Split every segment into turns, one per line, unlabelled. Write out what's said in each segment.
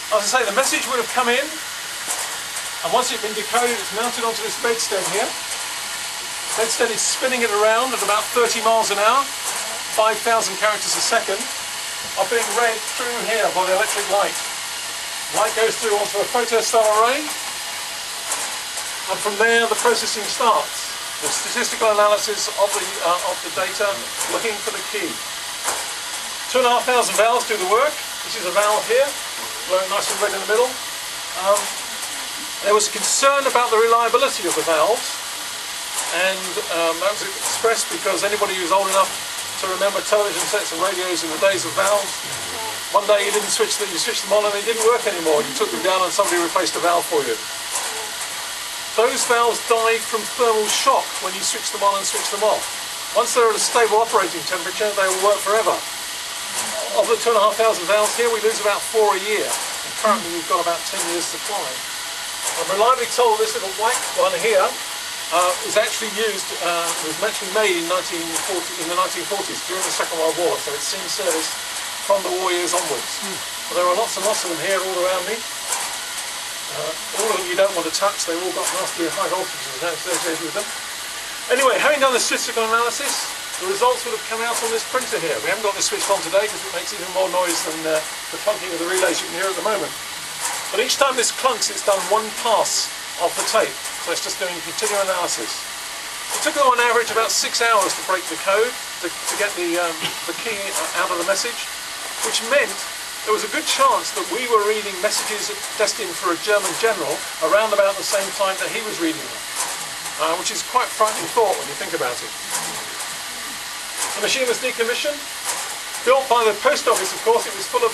As I say, the message would have come in, and once it's been decoded, it's mounted onto this bedstead here. Bedstead is spinning it around at about 30 miles an hour, 5,000 characters a second, are being read through here by the electric light. Light goes through onto a photocell array, and from there the processing starts. The statistical analysis of the data, looking for the key. 2,500 valves do the work. This is a valve here, glowing nice and red in the middle. There was concern about the reliability of the valves, and that was expressed because anybody who's old enough to remember television sets and radios in the days of valves, one day you switched them on and they didn't work anymore. You took them down and somebody replaced the valve for you. Those valves died from thermal shock when you switch them on and switch them off. Once they're at a stable operating temperature, they will work forever. Of the 2,500 valves here, we lose about 4 a year. And currently we've got about 10 years supply. I'm reliably told this little white one here is actually used, was actually made in the 1940s during the Second World War, so it's seen service from the war years onwards. But there are lots and lots of them here all around me. All of them you don't want to touch, they've all got nasty high voltages associated with them. Anyway, having done the statistical analysis, the results would have come out on this printer here. We haven't got this switched on today because it makes even more noise than the clunking of the relays you can hear at the moment. But each time this clunks, it's done one pass of the tape, so it's just doing continual analysis. It took them on average about 6 hours to break the code, to get the key out of the message, which meant there was a good chance that we were reading messages destined for a German general around about the same time that he was reading them, which is quite frightening thought when you think about it. The machine was decommissioned, built by the post office, of course. It was full of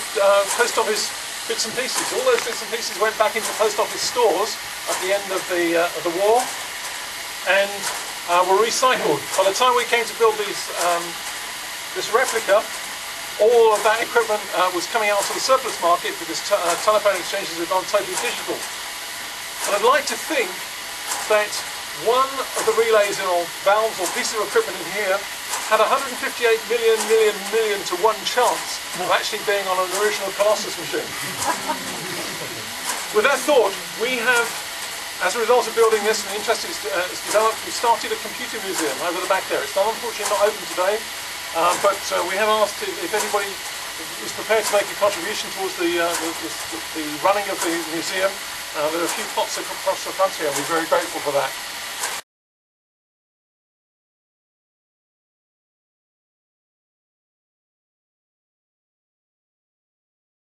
post office bits and pieces. All those bits and pieces went back into post office stores at the end of the war and were recycled. By the time we came to build this replica, all of that equipment was coming out to the surplus market because telephone exchanges had gone totally digital. And I'd like to think that one of the relays or valves or pieces of equipment in here had 158 million to 1 chance of actually being on an original Colossus machine. With that thought, we have, as a result of building this and the interest it's developed, we started a computer museum over the back there. It's unfortunately not open today. But we have asked if anybody is prepared to make a contribution towards the running of the museum. There are a few pots across the front here, and we're very grateful for that.